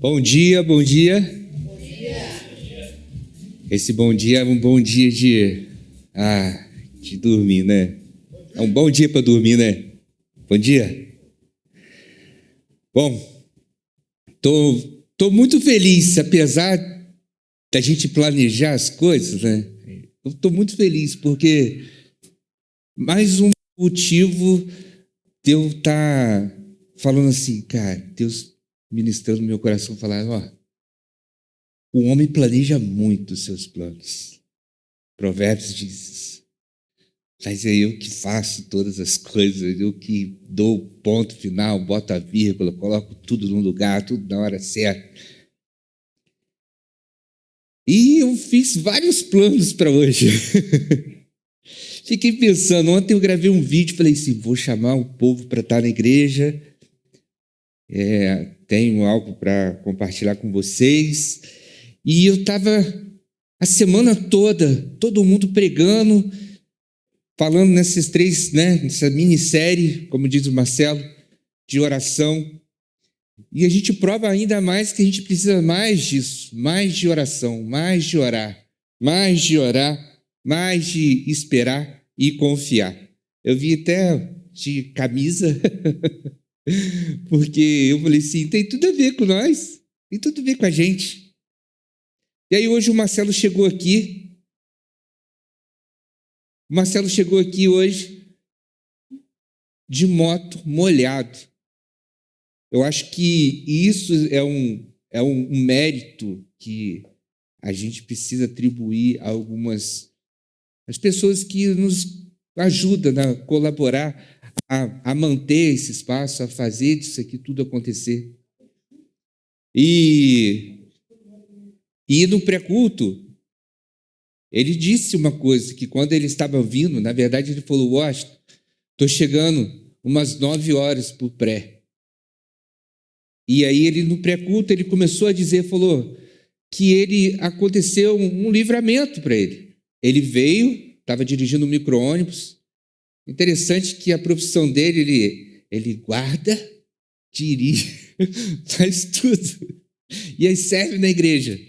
Bom dia, bom dia. Esse bom dia é um bom dia de dormir, né? É um bom dia para dormir, né? Bom dia. Bom, tô muito feliz, apesar da gente planejar as coisas, né? Eu tô muito feliz porque mais um motivo de eu estar falando assim, cara, Deus ministrando no meu coração, falando, ó, o homem planeja muito os seus planos. Provérbios diz isso. Mas é eu que faço todas as coisas, eu que dou o ponto final, boto a vírgula, coloco tudo no lugar, tudo na hora certa. E eu fiz vários planos para hoje. Fiquei pensando, ontem eu gravei um vídeo, falei assim, vou chamar o povo para estar na igreja, tenho algo para compartilhar com vocês. E eu estava a semana toda, todo mundo pregando, falando nessas três, nessa minissérie, como diz o Marcelo, de oração. E a gente prova ainda mais que a gente precisa mais disso, mais de oração, mais de orar, mais de esperar e confiar. Eu vi até de camisa, porque eu falei assim, tem tudo a ver com nós, tem tudo a ver com a gente. E aí hoje o Marcelo chegou aqui. O Marcelo chegou aqui hoje de moto, molhado. Eu acho que isso é um mérito que a gente precisa atribuir a as pessoas que nos ajudam a colaborar, a manter esse espaço, a fazer isso aqui tudo acontecer. E no pré-culto, ele disse uma coisa, que quando ele estava vindo, na verdade ele falou, Washington, estou chegando umas 9 horas para o pré. E aí ele no pré-culto, ele começou a dizer, falou que aconteceu um livramento para ele. Ele veio, estava dirigindo um micro-ônibus. Interessante que a profissão dele, ele guarda, dirige, faz tudo. E aí serve na igreja.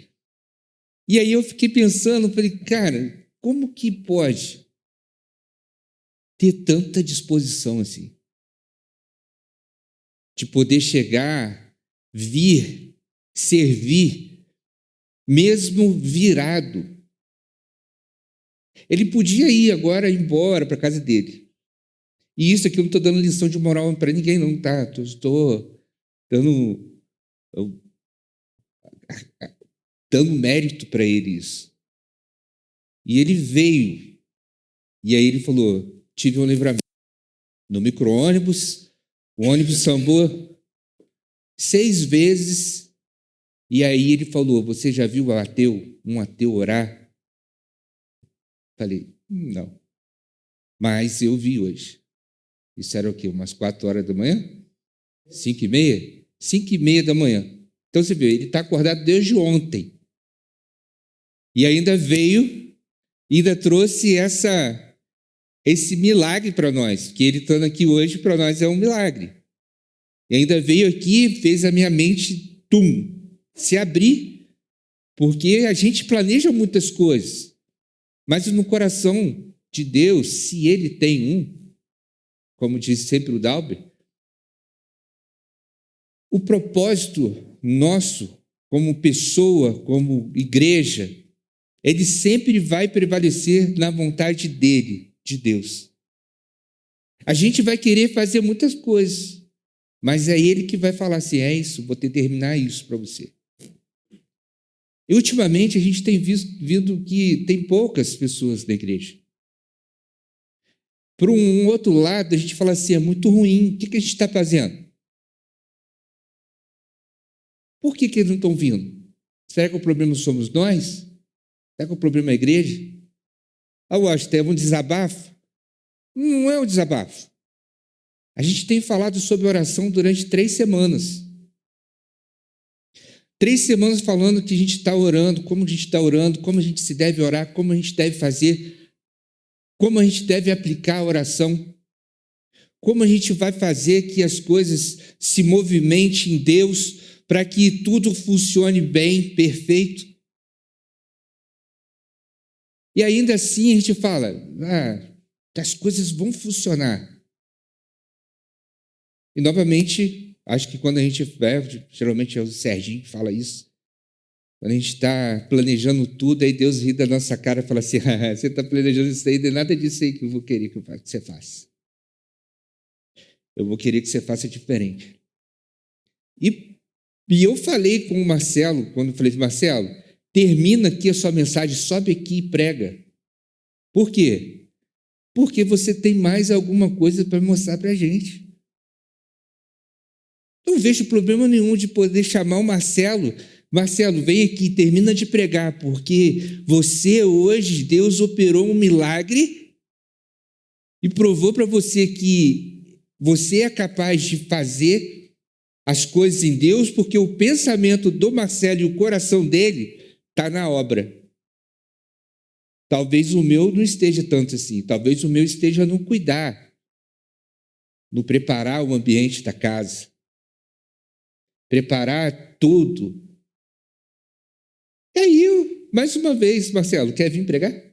E aí eu fiquei pensando, falei, cara, como que pode ter tanta disposição assim? De poder chegar, vir, servir, mesmo virado. Ele podia ir agora embora para a casa dele. E isso aqui eu não estou dando lição de moral para ninguém, não, tá? Estou dando mérito para ele isso. E ele veio. E aí ele falou, tive um livramento. No micro-ônibus, o ônibus sambou 6 vezes. E aí ele falou, você já viu um ateu orar? Falei, não. Mas eu vi hoje. Isso era o quê? Umas 4 horas da manhã? 5h30? 5h30 da manhã. Então você vê, ele está acordado desde ontem. E ainda veio, ainda trouxe esse milagre para nós, que ele estando aqui hoje para nós é um milagre. E ainda veio aqui, fez a minha mente, se abrir, porque a gente planeja muitas coisas, mas no coração de Deus, se Ele tem como diz sempre o Dalber, o propósito nosso, como pessoa, como igreja, ele sempre vai prevalecer na vontade dele, de Deus. A gente vai querer fazer muitas coisas, mas é ele que vai falar assim, é isso, vou determinar isso para você. E ultimamente a gente tem visto que tem poucas pessoas na igreja. Por um outro lado, a gente fala assim, é muito ruim, o que a gente está fazendo? Por que eles não estão vindo? Será que o problema somos nós? Será que o problema é a igreja? Eu acho que é um desabafo. Não é um desabafo. A gente tem falado sobre oração durante 3 semanas. 3 semanas falando que a gente está orando, como a gente está orando, como a gente se deve orar, como a gente deve fazer, como a gente deve aplicar a oração, como a gente vai fazer que as coisas se movimentem em Deus para que tudo funcione bem, perfeito. E ainda assim a gente fala, as coisas vão funcionar. E novamente, acho que quando a gente vai, geralmente é o Serginho que fala isso, quando a gente está planejando tudo, aí Deus ri da nossa cara e fala assim, você está planejando isso aí, não é nada disso aí que eu vou querer que você faça. Eu vou querer que você faça diferente. E eu falei com o Marcelo, quando eu falei, Marcelo, termina aqui a sua mensagem, sobe aqui e prega. Por quê? Porque você tem mais alguma coisa para mostrar para a gente. Não vejo problema nenhum de poder chamar o Marcelo. Marcelo, vem aqui, termina de pregar, porque você hoje, Deus operou um milagre e provou para você que você é capaz de fazer as coisas em Deus, porque o pensamento do Marcelo e o coração dele está na obra. Talvez o meu não esteja tanto assim, talvez o meu esteja no cuidar, no preparar o ambiente da casa, preparar tudo. E aí, mais uma vez, Marcelo, quer vir pregar?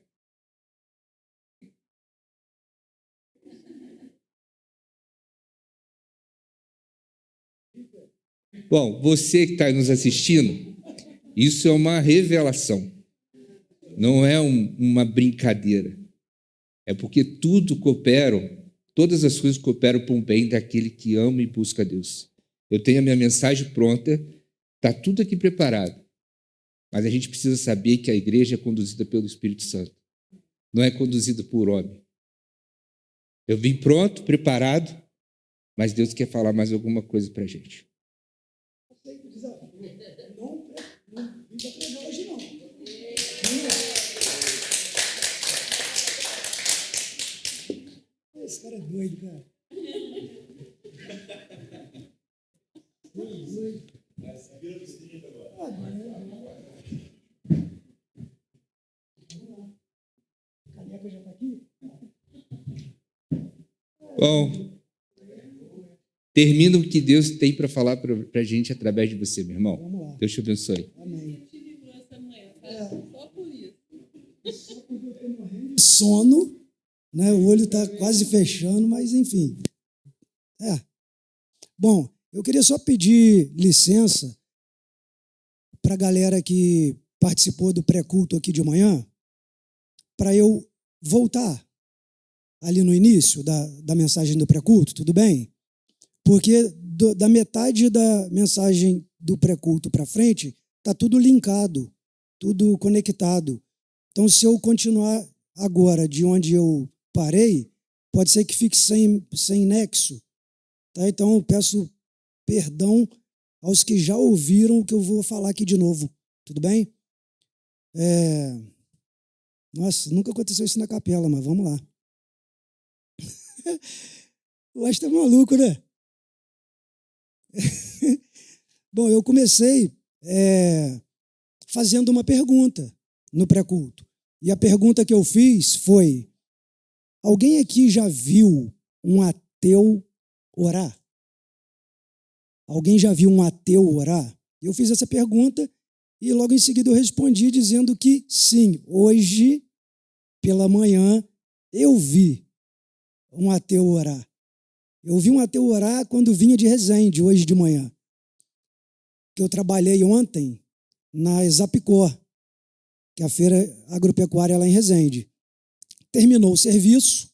Bom, você que está nos assistindo, isso é uma revelação, não é uma brincadeira. É porque todas as coisas cooperam para o bem daquele que ama e busca a Deus. Eu tenho a minha mensagem pronta, está tudo aqui preparado, mas a gente precisa saber que a igreja é conduzida pelo Espírito Santo, não é conduzida por homem. Eu vim pronto, preparado, mas Deus quer falar mais alguma coisa para a gente. Não vim para pregar hoje, não. Esse cara é doido, cara. Caneca já está aqui? Bom, termina o que Deus tem para falar para a gente através de você, meu irmão. Vamos lá. Deus te abençoe. Amém. Sono, né? O olho está quase fechando, mas enfim. Bom, eu queria só pedir licença para a galera que participou do pré-culto aqui de manhã, para eu voltar ali no início da mensagem do pré-culto, tudo bem? Porque da metade da mensagem do pré-culto para frente, está tudo linkado, tudo conectado. Então, se eu continuar agora de onde eu parei, pode ser que fique sem nexo. Tá? Então, eu peço perdão aos que já ouviram o que eu vou falar aqui de novo. Tudo bem? Nossa, nunca aconteceu isso na capela, mas vamos lá. Eu acho que tá maluco, né? Bom, eu comecei fazendo uma pergunta no pré-culto. E a pergunta que eu fiz foi: alguém aqui já viu um ateu orar? Alguém já viu um ateu orar? Eu fiz essa pergunta e logo em seguida eu respondi dizendo que sim, hoje pela manhã eu vi um ateu orar. Eu vi um ateu orar quando vinha de Resende, hoje de manhã. Que eu trabalhei ontem na Exapicor, que é a feira agropecuária lá em Resende. Terminou o serviço,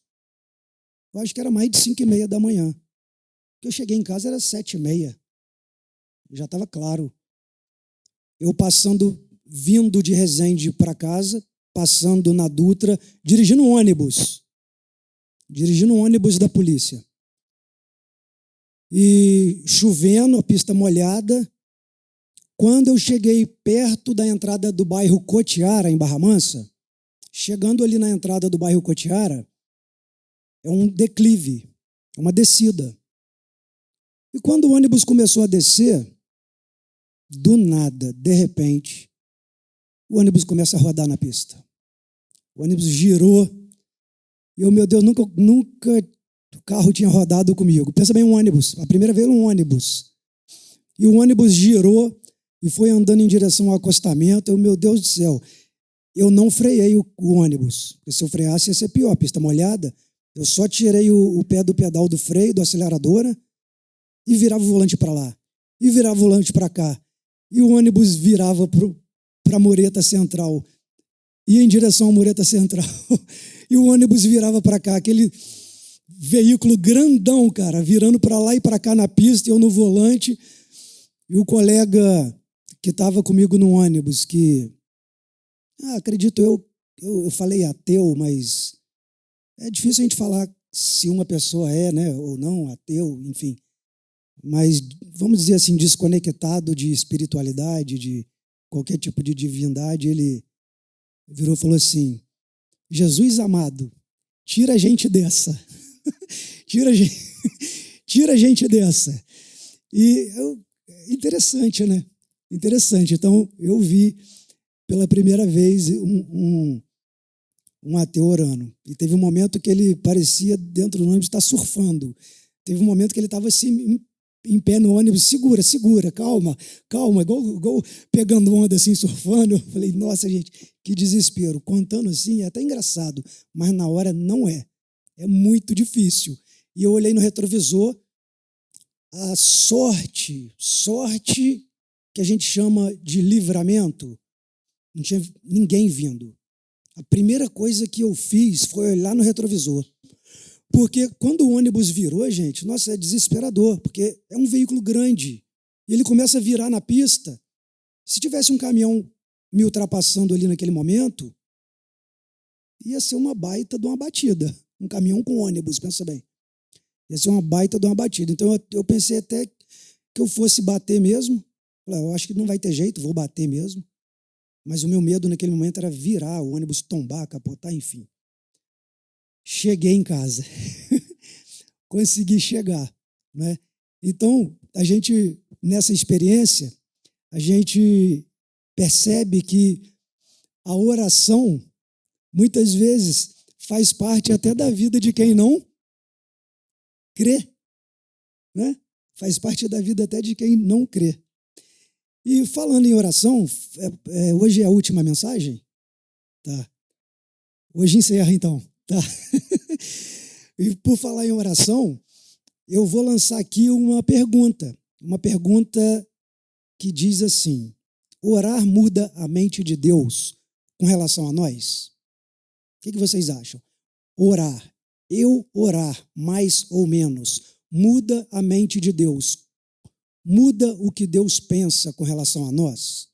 eu acho que era mais de 5h30 da manhã. Eu cheguei em casa, era 7h30. Já estava claro. Eu vindo de Resende para casa, passando na Dutra, dirigindo um ônibus da polícia. E chovendo, a pista molhada. Quando eu cheguei perto da entrada do bairro Cotiara, em Barra Mansa, chegando ali na entrada do bairro Cotiara, é um declive, uma descida. E quando o ônibus começou a descer, do nada, de repente, o ônibus começa a rodar na pista. O ônibus girou. E eu, meu Deus, nunca o carro tinha rodado comigo. Pensa bem, um ônibus. A primeira vez um ônibus. e o ônibus girou e foi andando em direção ao acostamento. Meu Deus do céu, eu não freiei o ônibus, porque se eu freasse ia ser pior, a pista molhada. Eu só tirei o pé do pedal do freio, do aceleradora, e virava o volante para lá, e virava o volante para cá. E o ônibus virava para a mureta central, ia em direção à mureta central, e o ônibus virava para cá, aquele veículo grandão, cara, virando para lá e para cá na pista, e eu no volante, e o colega que estava comigo no ônibus, que, acredito eu falei ateu, mas é difícil a gente falar se uma pessoa é, né, ou não, ateu, enfim. Mas, vamos dizer assim, desconectado de espiritualidade, de qualquer tipo de divindade, ele virou e falou assim: Jesus amado, tira a gente dessa. tira a gente dessa. E interessante, né? Interessante. Então, eu vi pela primeira vez um ateu orando. E teve um momento que ele parecia, dentro do ônibus, estar surfando. Teve um momento que ele estava assim, em pé no ônibus, segura, calma, igual pegando onda assim, surfando. Eu falei, nossa, gente, que desespero. Contando assim é até engraçado, mas na hora não é. É muito difícil. E eu olhei no retrovisor, a sorte que a gente chama de livramento, não tinha ninguém vindo. A primeira coisa que eu fiz foi olhar no retrovisor. Porque quando o ônibus virou, gente, nossa, é desesperador, porque é um veículo grande. E ele começa a virar na pista. Se tivesse um caminhão me ultrapassando ali naquele momento, ia ser uma baita de uma batida. Um caminhão com ônibus, pensa bem. Ia ser uma baita de uma batida. Então eu pensei até que eu fosse bater mesmo. Eu acho que não vai ter jeito, vou bater mesmo. Mas o meu medo naquele momento era virar, o ônibus tombar, capotar, enfim. Cheguei em casa. Consegui chegar, né? Então, a gente, nessa experiência, a gente percebe que a oração, muitas vezes, faz parte até da vida de quem não crê, né? Faz parte da vida até de quem não crê. E falando em oração, hoje é a última mensagem? Tá. Hoje encerra, então. Tá. E por falar em oração, eu vou lançar aqui uma pergunta que diz assim: orar muda a mente de Deus com relação a nós? O que vocês acham? Eu orar mais ou menos, muda a mente de Deus? Muda o que Deus pensa com relação a nós?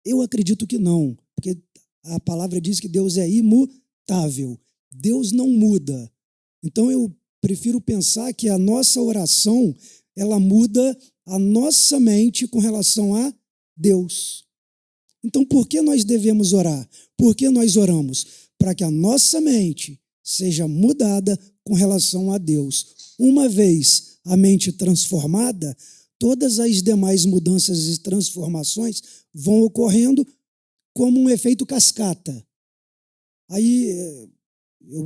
Eu acredito que não, porque a palavra diz que Deus é imutável. Deus não muda. Então eu prefiro pensar que a nossa oração, ela muda a nossa mente com relação a Deus. Então por que nós devemos orar? Por que nós oramos? Para que a nossa mente seja mudada com relação a Deus. Uma vez a mente transformada, todas as demais mudanças e transformações vão ocorrendo como um efeito cascata. Aí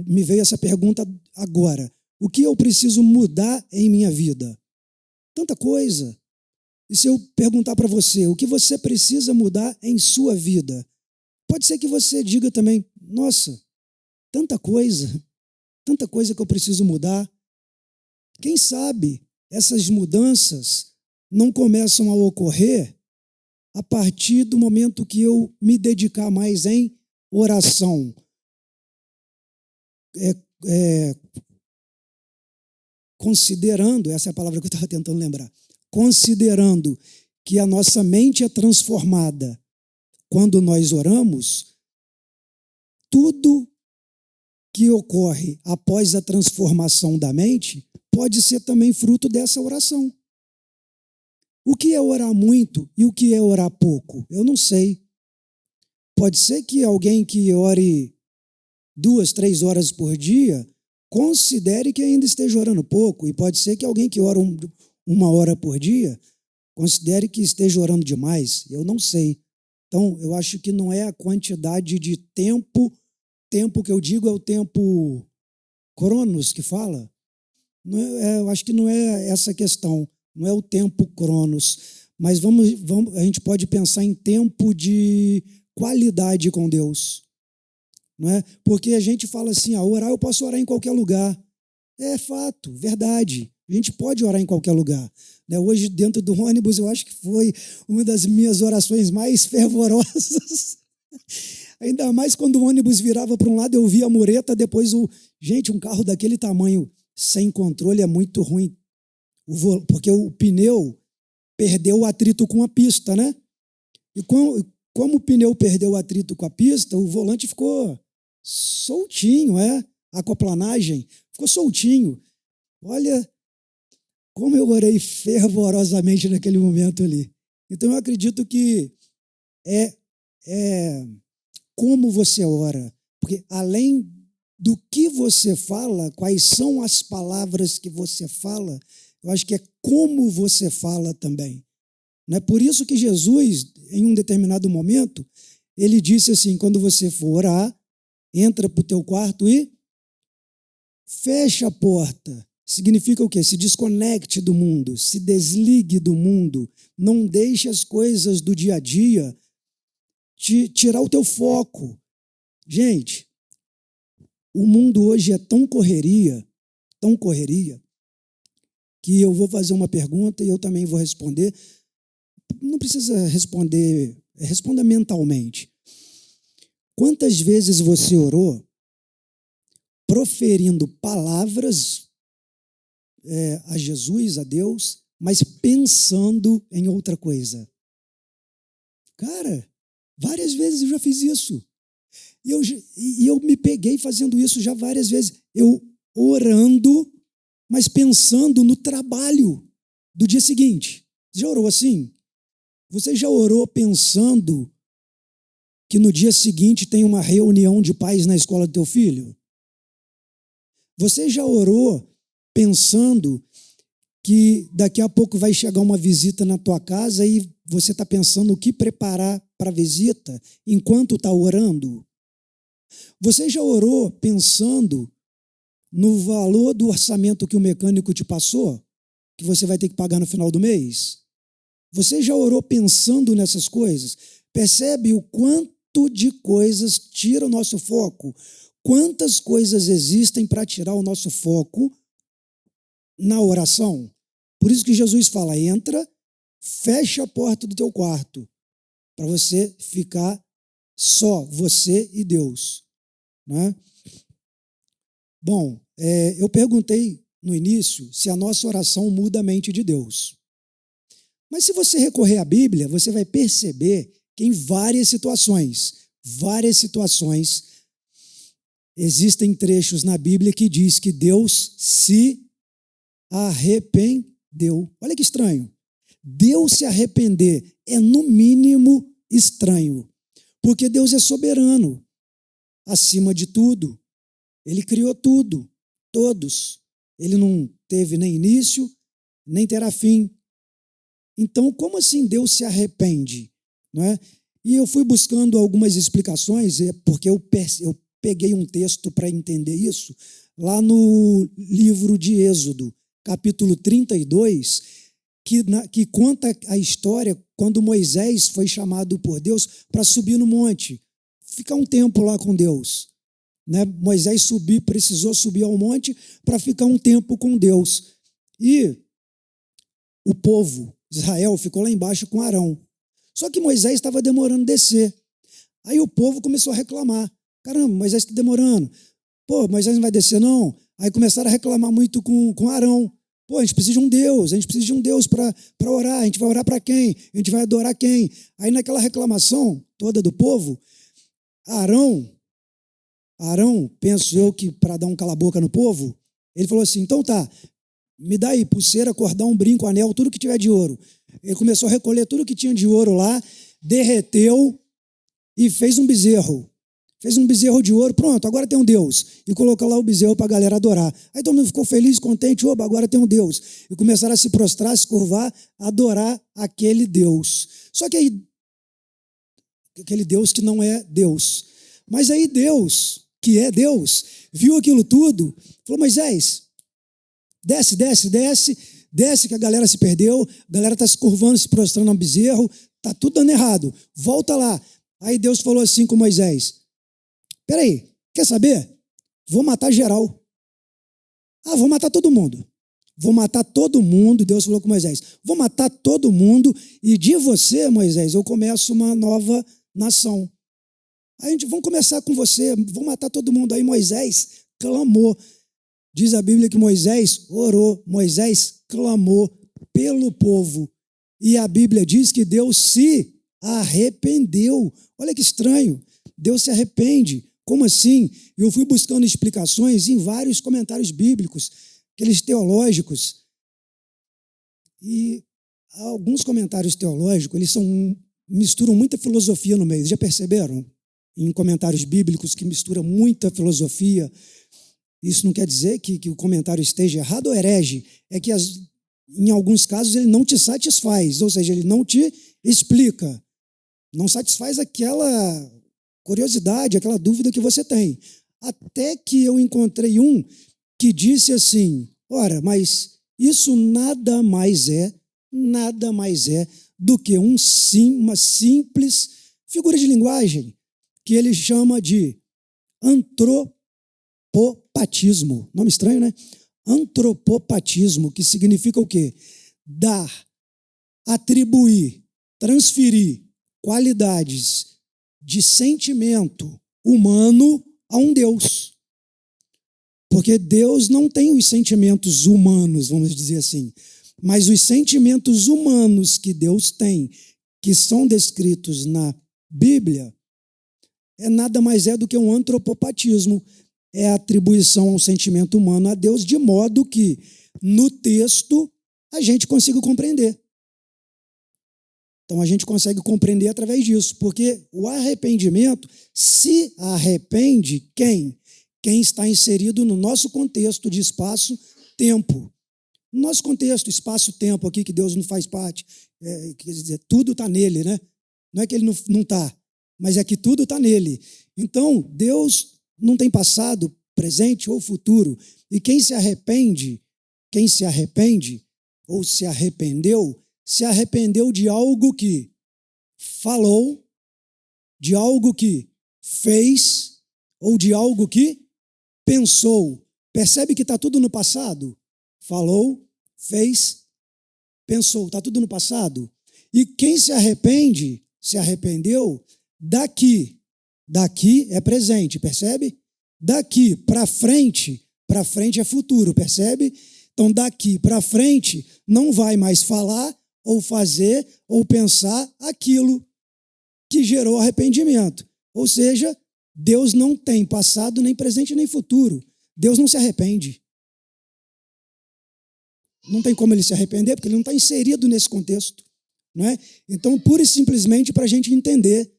me veio essa pergunta agora: o que eu preciso mudar em minha vida? Tanta coisa. E se eu perguntar para você, o que você precisa mudar em sua vida? Pode ser que você diga também, nossa, tanta coisa que eu preciso mudar. Quem sabe essas mudanças não começam a ocorrer a partir do momento que eu me dedicar mais em oração. Considerando, essa é a palavra que eu estava tentando lembrar, considerando que a nossa mente é transformada quando nós oramos, tudo que ocorre após a transformação da mente pode ser também fruto dessa oração. O que é orar muito e o que é orar pouco? Eu não sei. Pode ser que alguém que ore 2, 3 horas por dia considere que ainda esteja orando pouco, e pode ser que alguém que ora 1 hora por dia considere que esteja orando demais. Eu não sei. Então, eu acho que não é a quantidade de tempo que eu digo é o tempo cronos que fala. Não é, eu acho que não é essa questão. não é o tempo cronos, mas a gente pode pensar em tempo de qualidade com Deus, não é? Porque a gente fala assim, orar eu posso orar em qualquer lugar. É fato, verdade. A gente pode orar em qualquer lugar. Hoje, dentro do ônibus, eu acho que foi uma das minhas orações mais fervorosas. Ainda mais quando o ônibus virava para um lado, eu via a mureta, depois Gente, um carro daquele tamanho, sem controle, é muito ruim. Porque o pneu perdeu o atrito com a pista, né? E como o pneu perdeu o atrito com a pista, o volante ficou soltinho, a aquaplanagem ficou soltinho. Olha como eu orei fervorosamente naquele momento ali. Então eu acredito que é como você ora, porque além do que você fala, quais são as palavras que você fala, eu acho que é como você fala também. Não é por isso que Jesus, em um determinado momento, ele disse assim, quando você for orar, entra para o teu quarto e fecha a porta. Significa o quê? Se desconecte do mundo, se desligue do mundo, não deixe as coisas do dia a dia tirar o teu foco. Gente, o mundo hoje é tão correria, que eu vou fazer uma pergunta e eu também vou responder. Não precisa responder, responda mentalmente. Quantas vezes você orou proferindo palavras a Jesus, a Deus, mas pensando em outra coisa? Cara, várias vezes eu já fiz isso. E eu me peguei fazendo isso já várias vezes. Eu orando, mas pensando no trabalho do dia seguinte. Você já orou assim? Você já orou pensando que no dia seguinte tem uma reunião de pais na escola do teu filho? Você já orou pensando que daqui a pouco vai chegar uma visita na tua casa e você está pensando o que preparar para a visita enquanto está orando? Você já orou pensando no valor do orçamento que o mecânico te passou, que você vai ter que pagar no final do mês? Você já orou pensando nessas coisas? Percebe o quanto de coisas tira o nosso foco? Quantas coisas existem para tirar o nosso foco na oração? Por isso que Jesus fala, entra, fecha a porta do teu quarto, para você ficar só, você e Deus. Né? Bom, eu perguntei no início se a nossa oração muda a mente de Deus. Mas se você recorrer à Bíblia, você vai perceber que em várias situações, existem trechos na Bíblia que diz que Deus se arrependeu. Olha que estranho. Deus se arrepender é, no mínimo, estranho. Porque Deus é soberano, acima de tudo. Ele criou tudo, todos. Ele não teve nem início, nem terá fim. Então, como assim Deus se arrepende? Não é? E eu fui buscando algumas explicações, porque eu peguei um texto para entender isso, lá no livro de Êxodo, capítulo 32, que conta a história quando Moisés foi chamado por Deus para subir no monte, ficar um tempo lá com Deus. Né? Moisés precisou subir ao monte para ficar um tempo com Deus. E o povo, Israel, ficou lá embaixo com Arão. Só que Moisés estava demorando a descer. Aí o povo começou a reclamar. Caramba, Moisés está demorando. Pô, Moisés não vai descer não? Aí começaram a reclamar muito com Arão. Pô, a gente precisa de um Deus para orar. A gente vai orar para quem? A gente vai adorar quem? Aí naquela reclamação toda do povo, Arão, penso eu que para dar um cala-boca no povo, ele falou assim, então tá, me dá aí pulseira, cordão, brinco, anel, tudo que tiver de ouro. Ele começou a recolher tudo que tinha de ouro lá, derreteu e fez um bezerro. Fez um bezerro de ouro, pronto, agora tem um Deus. E colocou lá o bezerro para a galera adorar. Aí todo mundo ficou feliz, contente, oba, agora tem um Deus. E começaram a se prostrar, se curvar, adorar aquele Deus. Só que aí, aquele Deus que não é Deus. Mas aí Deus, que é Deus, viu aquilo tudo, falou, Moisés, desce, desce que a galera se perdeu, a galera está se curvando, se prostrando ao bezerro, está tudo dando errado, volta lá. Aí Deus falou assim com Moisés, peraí, quer saber? Vou matar geral. Ah, vou matar todo mundo. Vou matar todo mundo, Deus falou com Moisés, vou matar todo mundo e de você, Moisés, eu começo uma nova nação. Aí vamos começar com você, vou matar todo mundo. Aí Moisés clamou. Diz a Bíblia que Moisés orou, Moisés clamou pelo povo. E a Bíblia diz que Deus se arrependeu. Olha que estranho, Deus se arrepende. Como assim? Eu fui buscando explicações em vários comentários bíblicos, aqueles teológicos. E alguns comentários teológicos, eles misturam muita filosofia no meio. Já perceberam? Em comentários bíblicos que misturam muita filosofia. Isso não quer dizer que o comentário esteja errado ou herege. É que, em alguns casos, ele não te satisfaz. Ou seja, ele não te explica. Não satisfaz aquela curiosidade, aquela dúvida que você tem. Até que eu encontrei um que disse assim, ora, mas isso nada mais é do que uma simples figura de linguagem que ele chama de antropopatismo. Nome estranho, né? Antropopatismo, que significa o quê? Dar, atribuir, transferir qualidades de sentimento humano a um Deus. Porque Deus não tem os sentimentos humanos, vamos dizer assim, mas os sentimentos humanos que Deus tem, que são descritos na Bíblia, nada mais é do que um antropopatismo, é a atribuição ao sentimento humano a Deus, de modo que, no texto, a gente consiga compreender. Então, a gente consegue compreender através disso, porque o arrependimento, se arrepende quem? Quem está inserido no nosso contexto de espaço-tempo. No nosso contexto, espaço-tempo aqui, que Deus não faz parte, quer dizer, tudo está nele, né? Não é que ele não está, mas é que tudo está nele. Então, Deus não tem passado, presente ou futuro. E quem se arrepende ou se arrependeu de algo que falou, de algo que fez ou de algo que pensou. Percebe que está tudo no passado? Falou, fez, pensou. Está tudo no passado. E quem se arrependeu daqui. Daqui é presente, percebe? Daqui para frente é futuro, percebe? Então, daqui para frente, não vai mais falar ou fazer ou pensar aquilo que gerou arrependimento. Ou seja, Deus não tem passado, nem presente, nem futuro. Deus não se arrepende. Não tem como ele se arrepender, porque ele não está inserido nesse contexto. Não é? Então, pura e simplesmente para a gente entender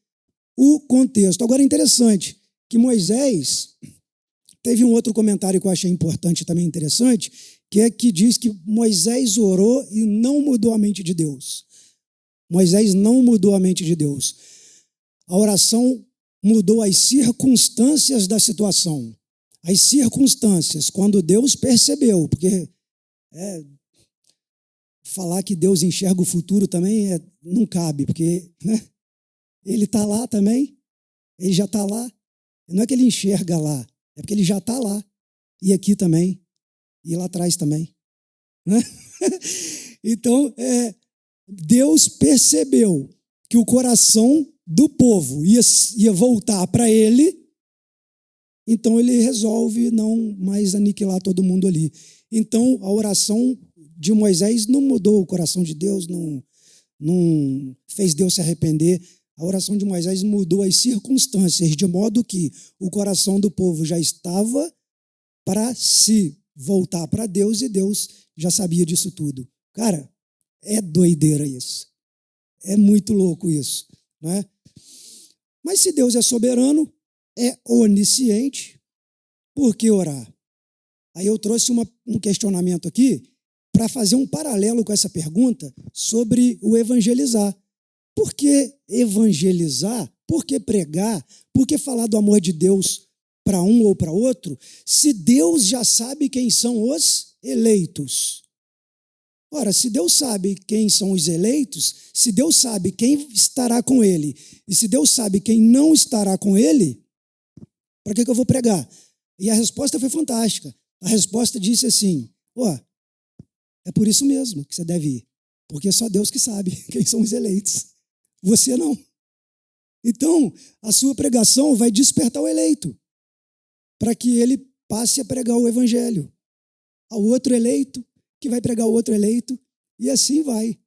o contexto. Agora, é interessante que Moisés teve um outro comentário que eu achei importante também interessante, que diz que Moisés orou e não mudou a mente de Deus. Moisés não mudou a mente de Deus. A oração mudou as circunstâncias da situação. As circunstâncias, quando Deus percebeu, porque falar que Deus enxerga o futuro também não cabe, porque ele está lá também, ele já está lá. Não é que ele enxerga lá, é porque ele já está lá. E aqui também, e lá atrás também. Né? Então, Deus percebeu que o coração do povo ia voltar para ele, então ele resolve não mais aniquilar todo mundo ali. Então, a oração de Moisés não mudou o coração de Deus, não fez Deus se arrepender. A oração de Moisés mudou as circunstâncias, de modo que o coração do povo já estava para se voltar para Deus e Deus já sabia disso tudo. Cara, é doideira isso. É muito louco isso. Não é? Mas se Deus é soberano, é onisciente, por que orar? Aí eu trouxe um questionamento aqui para fazer um paralelo com essa pergunta sobre o evangelizar. Por que evangelizar? Por que pregar? Por que falar do amor de Deus para um ou para outro, se Deus já sabe quem são os eleitos? Ora, se Deus sabe quem são os eleitos, se Deus sabe quem estará com ele, e se Deus sabe quem não estará com ele, para que eu vou pregar? E a resposta foi fantástica. A resposta disse assim: é por isso mesmo que você deve ir, porque é só Deus que sabe quem são os eleitos. Você não. Então, a sua pregação vai despertar o eleito, para que ele passe a pregar o evangelho ao outro eleito, que vai pregar o outro eleito, e assim vai,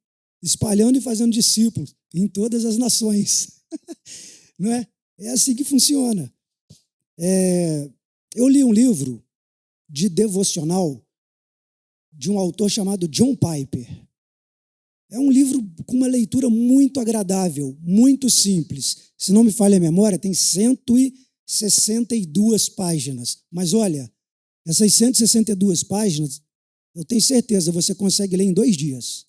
espalhando e fazendo discípulos em todas as nações. Não é? É assim que funciona. Eu li um livro de devocional de um autor chamado John Piper. É um livro com uma leitura muito agradável, muito simples. Se não me falha a memória, tem 162 páginas. Mas olha, essas 162 páginas, eu tenho certeza, você consegue ler em 2 dias.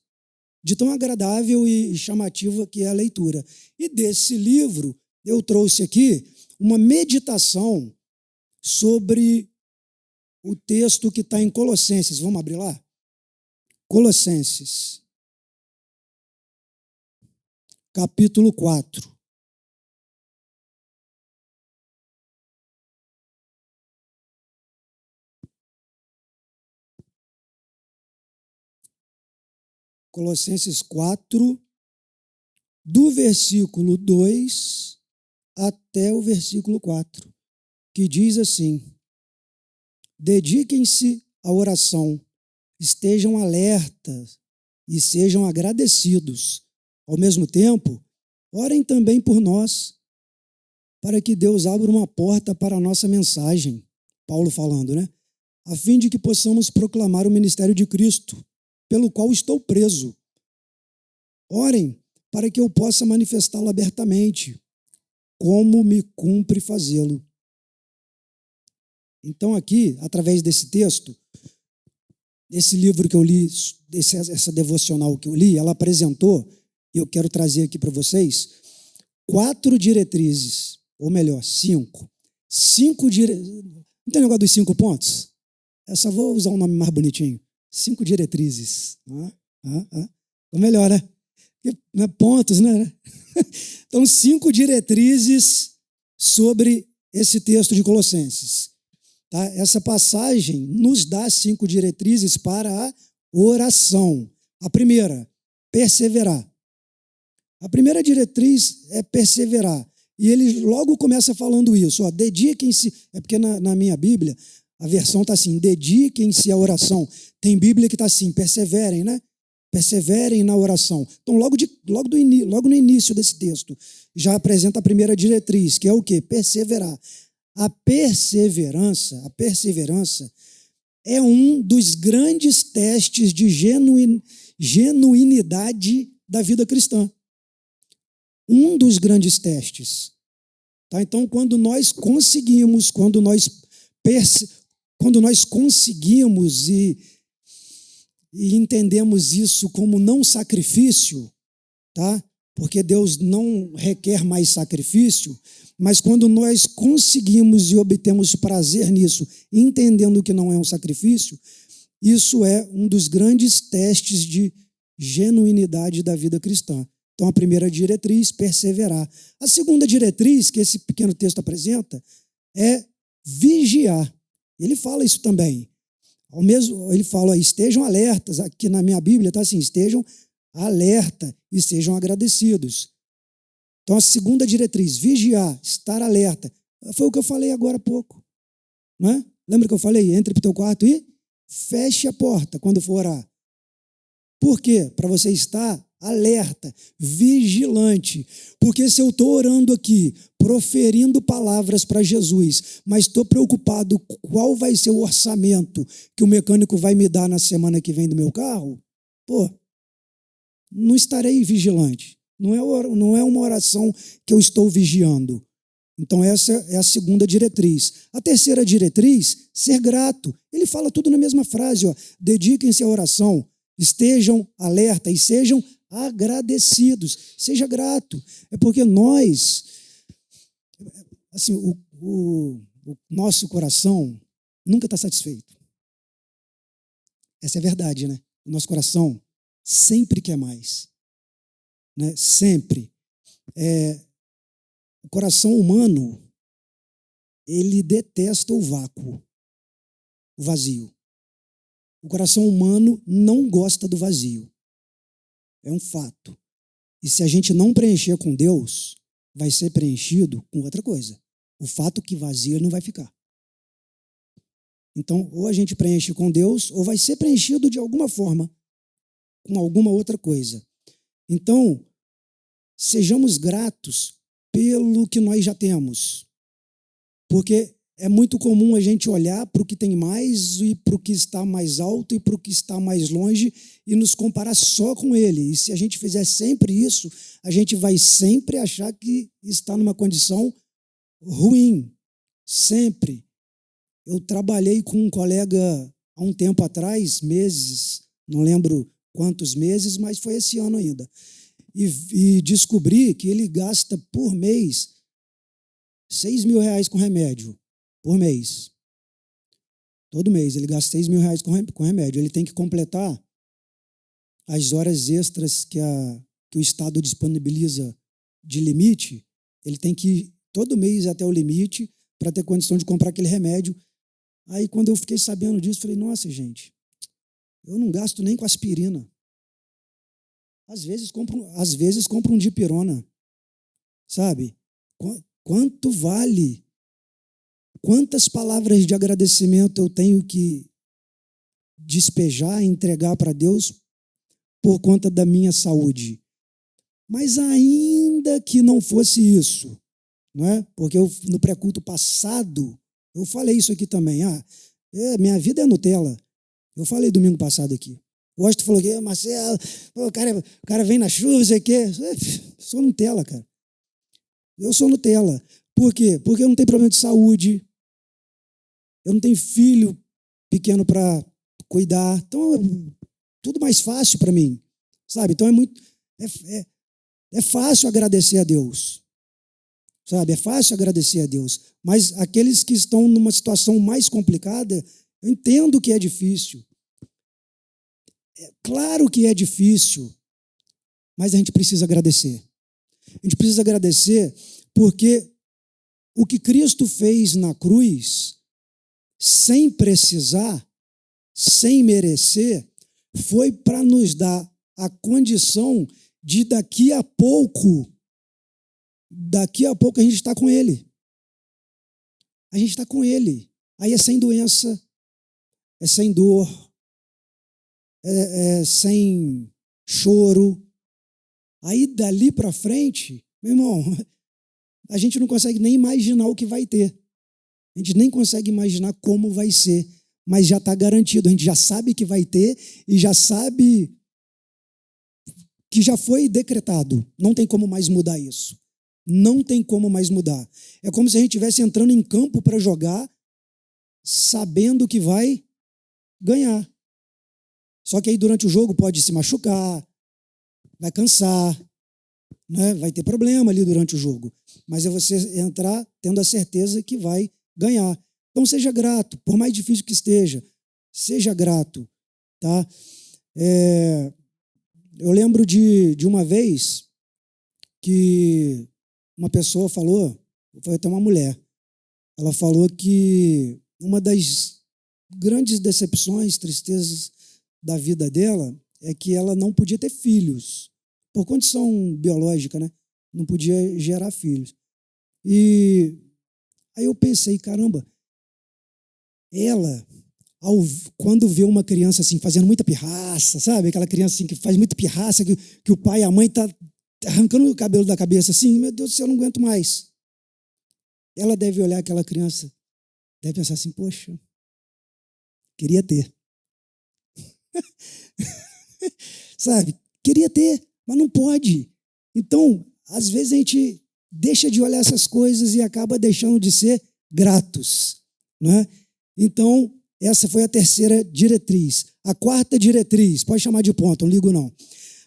De tão agradável e chamativa que é a leitura. E desse livro, eu trouxe aqui uma meditação sobre o texto que está em Colossenses. Vamos abrir lá? Colossenses, capítulo 4. Colossenses 4, do versículo 2 até o versículo 4, que diz assim: dediquem-se à oração, estejam alertas e sejam agradecidos. Ao mesmo tempo, orem também por nós, para que Deus abra uma porta para a nossa mensagem, Paulo falando, né? A fim de que possamos proclamar o ministério de Cristo, pelo qual estou preso. Orem para que eu possa manifestá-lo abertamente, como me cumpre fazê-lo. Então aqui, através desse texto, esse livro que eu li, essa devocional que eu li, ela apresentou, e eu quero trazer aqui para vocês, 4 diretrizes, ou melhor, 5. 5 diretrizes. Não tem negócio dos 5 pontos? Eu só vou usar um nome mais bonitinho. 5 diretrizes. Ou melhor, né? Não é pontos, né? Então, 5 diretrizes sobre esse texto de Colossenses. Tá? Essa passagem nos dá 5 diretrizes para a oração. A primeira, perseverar. A primeira diretriz é perseverar. E ele logo começa falando isso. Dediquem-se, é porque na minha Bíblia, a versão está assim, dediquem-se à oração. Tem Bíblia que está assim, perseverem, né? Perseverem na oração. Então, logo no início desse texto, já apresenta a primeira diretriz, que é o quê? Perseverar. A perseverança é um dos grandes testes de genuinidade da vida cristã. Um dos grandes testes. Tá? Então, quando nós conseguimos e entendemos isso como não sacrifício, tá? Porque Deus não requer mais sacrifício, mas quando nós conseguimos e obtemos prazer nisso, entendendo que não é um sacrifício, isso é um dos grandes testes de genuinidade da vida cristã. Então, a primeira diretriz, perseverar. A segunda diretriz, que esse pequeno texto apresenta, é vigiar. Ele fala isso também. Ele fala, estejam alertas. Aqui na minha Bíblia está assim, estejam alerta e sejam agradecidos. Então, a segunda diretriz, vigiar, estar alerta. Foi o que eu falei agora há pouco. Não é? Lembra que eu falei? Entre para o teu quarto e feche a porta quando for orar. Por quê? Para você estar alerta, vigilante. Porque se eu estou orando aqui, proferindo palavras para Jesus, mas estou preocupado qual vai ser o orçamento que o mecânico vai me dar na semana que vem do meu carro, não estarei vigilante. Não é uma oração que eu estou vigiando. Então, essa é a segunda diretriz. A terceira diretriz, ser grato. Ele fala tudo na mesma frase. Dediquem-se à oração, estejam alerta e sejam agradecidos. Seja grato. É porque nós, assim, o nosso coração nunca está satisfeito. Essa é a verdade, né? o nosso coração sempre quer mais, né? Sempre. O coração humano, ele detesta o vácuo, o vazio. O coração humano não gosta do vazio. É um fato. E se a gente não preencher com Deus, vai ser preenchido com outra coisa. O fato que vazio ele não vai ficar. Então, ou a gente preenche com Deus, ou vai ser preenchido de alguma forma, com alguma outra coisa. Então, sejamos gratos pelo que nós já temos. Porque é muito comum a gente olhar para o que tem mais e para o que está mais alto e para o que está mais longe e nos comparar só com ele. E se a gente fizer sempre isso, a gente vai sempre achar que está numa condição ruim. Sempre. Eu trabalhei com um colega há um tempo atrás, meses, não lembro quantos meses, mas foi esse ano ainda. E descobri que ele gasta por mês R$6.000 com remédio. Por mês. Todo mês ele gasta R$6.000 com remédio. Ele tem que completar as horas extras que o Estado disponibiliza de limite. Ele tem que ir todo mês até o limite para ter condição de comprar aquele remédio. Aí, quando eu fiquei sabendo disso, falei, nossa, gente, eu não gasto nem com aspirina. Às vezes compro um dipirona. Sabe? Quanto vale? Quantas palavras de agradecimento eu tenho que despejar, entregar para Deus por conta da minha saúde? Mas ainda que não fosse isso, não é? Porque no pré-culto passado, eu falei isso aqui também. Minha vida é Nutella. Eu falei domingo passado aqui. O Washington falou que, Marcelo, o cara vem na chuva, sei o quê. Sou Nutella, cara. Eu sou Nutella. Por quê? Porque eu não tenho problema de saúde. Eu não tenho filho pequeno para cuidar. Então, é tudo mais fácil para mim. Sabe? Então, é fácil agradecer a Deus. Sabe? É fácil agradecer a Deus. Mas aqueles que estão numa situação mais complicada, eu entendo que é difícil. É claro que é difícil. Mas a gente precisa agradecer. A gente precisa agradecer porque o que Cristo fez na cruz, sem precisar, sem merecer, foi para nos dar a condição de daqui a pouco a gente está com Ele. A gente está com Ele. Aí é sem doença, é sem dor, é sem choro. Aí dali para frente, meu irmão, a gente não consegue nem imaginar o que vai ter. A gente nem consegue imaginar como vai ser, mas já está garantido. A gente já sabe que vai ter e já sabe que já foi decretado. Não tem como mais mudar isso. Não tem como mais mudar. É como se a gente estivesse entrando em campo para jogar, sabendo que vai ganhar. Só que aí durante o jogo pode se machucar, vai cansar, né? Vai ter problema ali durante o jogo. Mas é você entrar tendo a certeza que vai ganhar. Então seja grato, por mais difícil que esteja, seja grato, tá? Eu lembro de uma vez que uma pessoa falou, foi até uma mulher, ela falou que uma das grandes decepções, tristezas da vida dela é que ela não podia ter filhos, por condição biológica, né? Não podia gerar filhos. E aí eu pensei, caramba, ela, quando vê uma criança assim, fazendo muita pirraça, sabe? Aquela criança assim, que faz muita pirraça, que o pai e a mãe tá arrancando o cabelo da cabeça assim, meu Deus do céu, eu não aguento mais. Ela deve olhar aquela criança, deve pensar assim, poxa, queria ter. Sabe? Queria ter, mas não pode. Então, às vezes a gente deixa de olhar essas coisas e acaba deixando de ser gratos, não é? Então, essa foi a terceira diretriz. A quarta diretriz, pode chamar de ponto, não ligo não.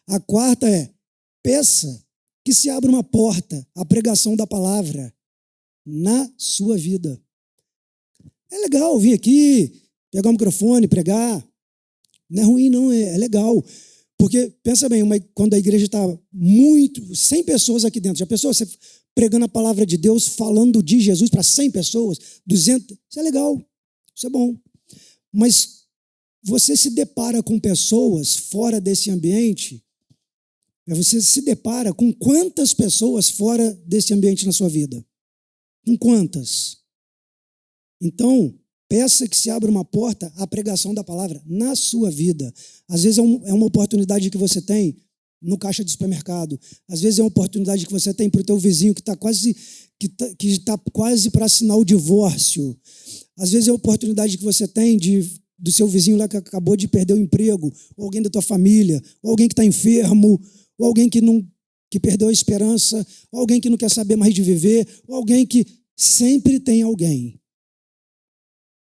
A quarta é, peça que se abra uma porta à pregação da palavra na sua vida. É legal vir aqui, pegar o microfone, pregar, Não é ruim, não, é legal. Porque, pensa bem, quando a igreja está 100 pessoas aqui dentro, já pensou você pregando a palavra de Deus, falando de Jesus para 100 pessoas, 200, isso é legal, isso é bom. Mas você se depara com pessoas fora desse ambiente, você se depara com quantas pessoas fora desse ambiente na sua vida? Com quantas? Então, peça que se abra uma porta à pregação da palavra na sua vida. Às vezes é uma oportunidade que você tem no caixa de supermercado. Às vezes é uma oportunidade que você tem para o teu vizinho que está quase para assinar o divórcio. Às vezes é a oportunidade que você tem do seu vizinho lá que acabou de perder o emprego, ou alguém da tua família, ou alguém que está enfermo, ou alguém que perdeu a esperança, ou alguém que não quer saber mais de viver, ou alguém que sempre tem alguém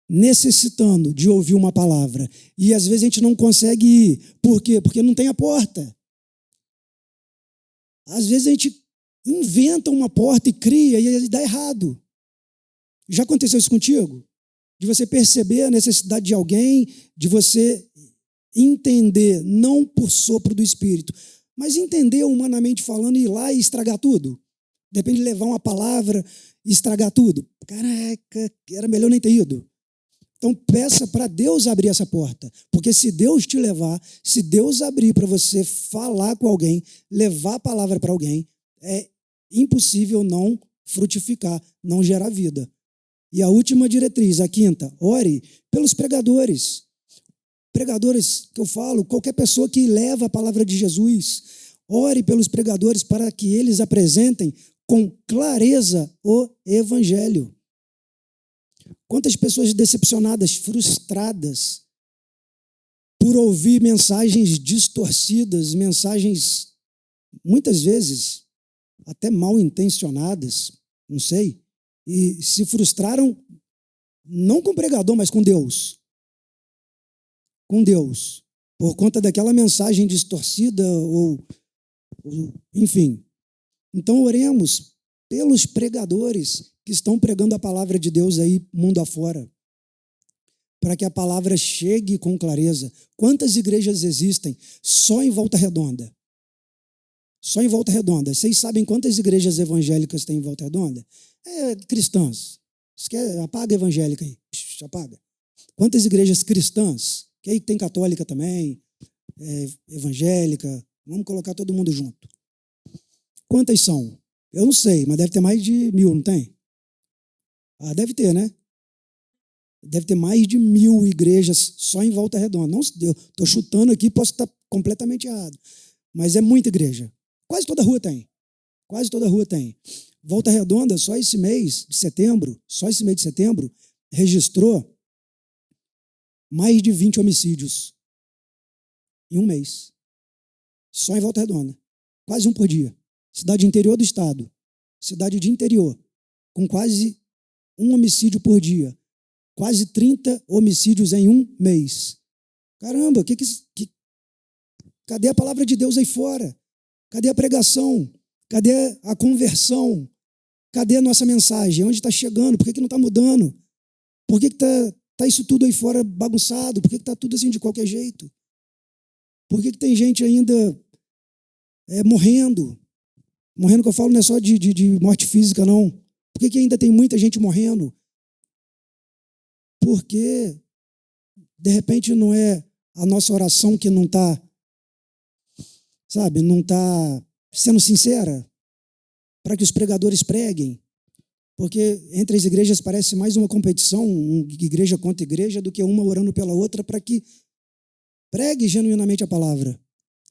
necessitando de ouvir uma palavra. E às vezes a gente não consegue ir. Por quê? Porque não tem a porta. Às vezes a gente inventa uma porta e cria e dá errado. Já aconteceu isso contigo? De você perceber a necessidade de alguém, de você entender, não por sopro do Espírito, mas entender humanamente falando e ir lá e estragar tudo. De repente levar uma palavra e estragar tudo. Caraca, era melhor nem ter ido. Então peça para Deus abrir essa porta, porque se Deus te levar, se Deus abrir para você falar com alguém, levar a palavra para alguém, é impossível não frutificar, não gerar vida. E a última diretriz, a quinta, ore pelos pregadores. Pregadores que eu falo, qualquer pessoa que leva a palavra de Jesus, ore pelos pregadores para que eles apresentem com clareza o evangelho. Quantas pessoas decepcionadas, frustradas, por ouvir mensagens distorcidas, mensagens, muitas vezes, até mal intencionadas, não sei, e se frustraram não com o pregador, mas com Deus. Com Deus. Por conta daquela mensagem distorcida, ou enfim. Então, oremos pelos pregadores que estão pregando a palavra de Deus aí, mundo afora, para que a palavra chegue com clareza. Quantas igrejas existem só em Volta Redonda? Só em Volta Redonda. Vocês sabem quantas igrejas evangélicas tem em Volta Redonda? Cristãs. Apaga a evangélica aí. Apaga. Quantas igrejas cristãs? Que aí tem católica também, evangélica. Vamos colocar todo mundo junto. Quantas são? Eu não sei, mas deve ter mais de 1.000, não tem? Deve ter, né? Deve ter mais de 1.000 igrejas só em Volta Redonda. Não, eu estou chutando aqui, posso estar completamente errado. Mas é muita igreja. Quase toda rua tem. Quase toda rua tem. Volta Redonda, só esse mês de setembro, registrou mais de 20 homicídios em um mês. Só em Volta Redonda. Quase um por dia. Cidade interior do estado. Cidade de interior. Com quase um homicídio por dia. Quase 30 homicídios em um mês. Caramba, cadê a palavra de Deus aí fora? Cadê a pregação? Cadê a conversão? Cadê a nossa mensagem? Onde está chegando? Por que não está mudando? Por que está isso tudo aí fora bagunçado? Por que está tudo assim de qualquer jeito? Por que tem gente ainda morrendo? Morrendo, que eu falo, não é só de morte física, não. Por que ainda tem muita gente morrendo? Porque, de repente, não é a nossa oração que não está, não está sendo sincera para que os pregadores preguem. Porque entre as igrejas parece mais uma competição, igreja contra igreja, do que uma orando pela outra para que pregue genuinamente a palavra.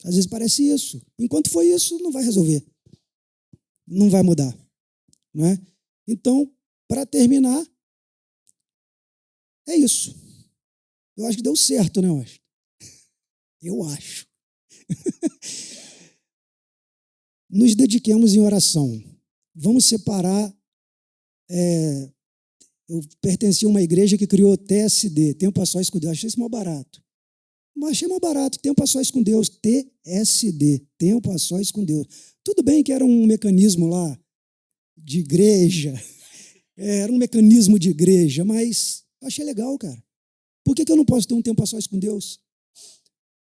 Às vezes parece isso. Enquanto for isso, não vai resolver. Não vai mudar. Não é? Então, para terminar, é isso. Eu acho que deu certo, né, Washington? Eu acho. Nos dediquemos em oração. Vamos separar. Eu pertenci a uma igreja que criou TSD, Tempo a Sós com Deus. Achei isso mal barato. Mas achei mal barato, Tempo a Sós com Deus. TSD, Tempo a Sós com Deus. Tudo bem que era um mecanismo lá de igreja. Era um mecanismo de igreja, mas eu achei legal, cara. Por que eu não posso ter um tempo a sós com Deus?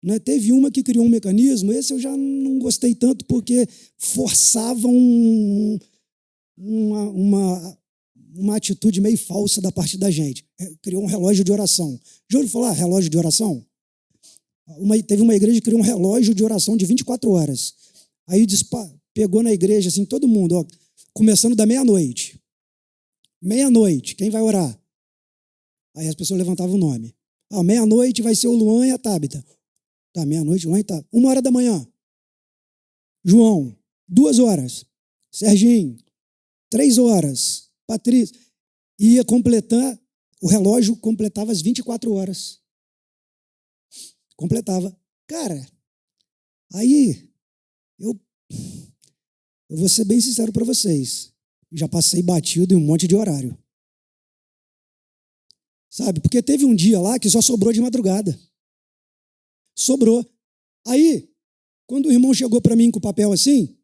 Né? Teve uma que criou um mecanismo, esse eu já não gostei tanto, porque forçava uma atitude meio falsa da parte da gente. Criou um relógio de oração. Já ouviu falar relógio de oração? Teve uma igreja que criou um relógio de oração de 24 horas. Aí pegou na igreja, assim, todo mundo, ó, começando da meia-noite. Meia-noite, quem vai orar? Aí as pessoas levantavam o nome. Meia-noite vai ser o Luan e a Tábita. Tá, meia-noite, Luan e Tábita. 1h da manhã. João. 2 horas. Serginho. 3 horas. Patrícia. Ia completar, o relógio completava as 24 horas. Completava. Cara, aí eu vou ser bem sincero para vocês. Já passei batido em um monte de horário. Sabe? Porque teve um dia lá que só sobrou de madrugada. Sobrou. Aí, quando o irmão chegou para mim com o papel assim,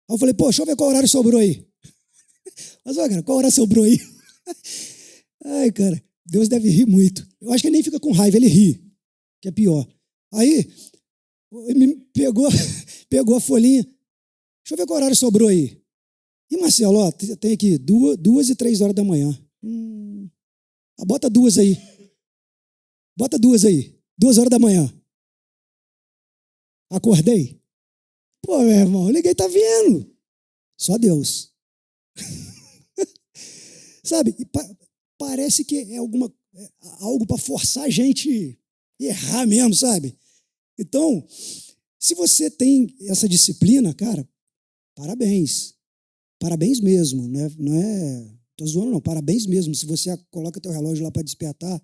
eu falei, pô, deixa eu ver qual horário sobrou aí. Mas, ó, cara, qual horário sobrou aí? Ai, cara, Deus deve rir muito. Eu acho que ele nem fica com raiva, ele ri, que é pior. Aí, ele me pegou a folhinha. Deixa eu ver qual horário sobrou aí. E, Marcelo, ó, tem aqui 2 e 3 horas da manhã. Bota 2 aí. Bota 2 aí. 2 horas da manhã. Acordei. Pô, meu irmão, liguei, tá vendo? Só Deus. Sabe? Parece que é algo para forçar a gente errar mesmo, sabe? Então, se você tem essa disciplina, cara, parabéns. Parabéns mesmo. Não é tô zoando, não. Parabéns mesmo. Se você coloca teu relógio lá para despertar,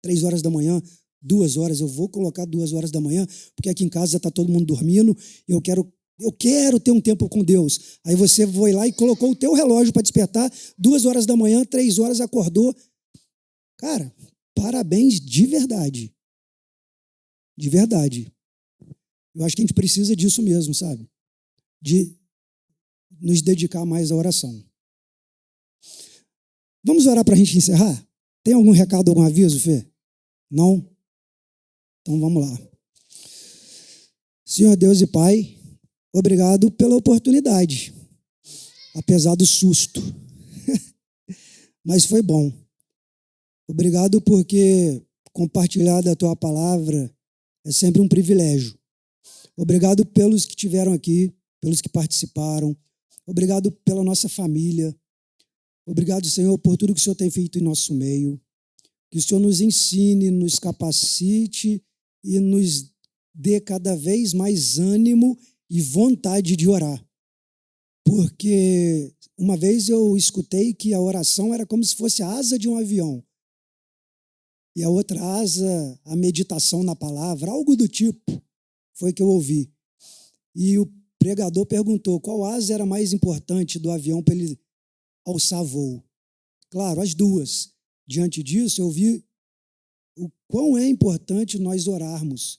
3 horas da manhã, 2 horas, eu vou colocar 2 horas da manhã, porque aqui em casa está todo mundo dormindo, eu quero ter um tempo com Deus. Aí você foi lá e colocou o teu relógio para despertar, 2 horas da manhã, 3 horas acordou. Cara, parabéns de verdade. De verdade. Eu acho que a gente precisa disso mesmo, sabe? De nos dedicar mais à oração. Vamos orar para a gente encerrar? Tem algum recado, algum aviso, Fê? Não? Então vamos lá. Senhor Deus e Pai, obrigado pela oportunidade, apesar do susto. Mas foi bom. Obrigado porque compartilhar da Tua palavra é sempre um privilégio. Obrigado pelos que estiveram aqui, pelos que participaram. Obrigado pela nossa família. Obrigado, Senhor, por tudo que o Senhor tem feito em nosso meio. Que o Senhor nos ensine, nos capacite e nos dê cada vez mais ânimo e vontade de orar. Porque uma vez eu escutei que a oração era como se fosse a asa de um avião. E a outra asa, a meditação na palavra, algo do tipo, foi que eu ouvi. E o pregador perguntou qual asa era mais importante do avião para ele alçar voo. Claro, as duas. Diante disso, eu vi o quão é importante nós orarmos,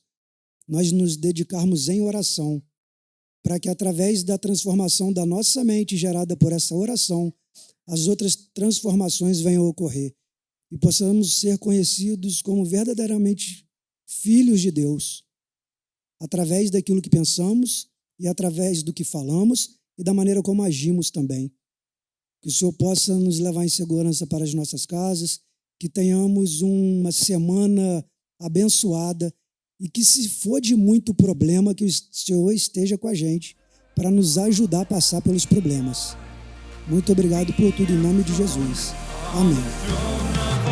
nós nos dedicarmos em oração, para que através da transformação da nossa mente gerada por essa oração, as outras transformações venham a ocorrer e possamos ser conhecidos como verdadeiramente filhos de Deus, através daquilo que pensamos e através do que falamos e da maneira como agimos também. Que o Senhor possa nos levar em segurança para as nossas casas, que tenhamos uma semana abençoada e que, se for de muito problema, que o Senhor esteja com a gente para nos ajudar a passar pelos problemas. Muito obrigado por tudo, em nome de Jesus. Amém.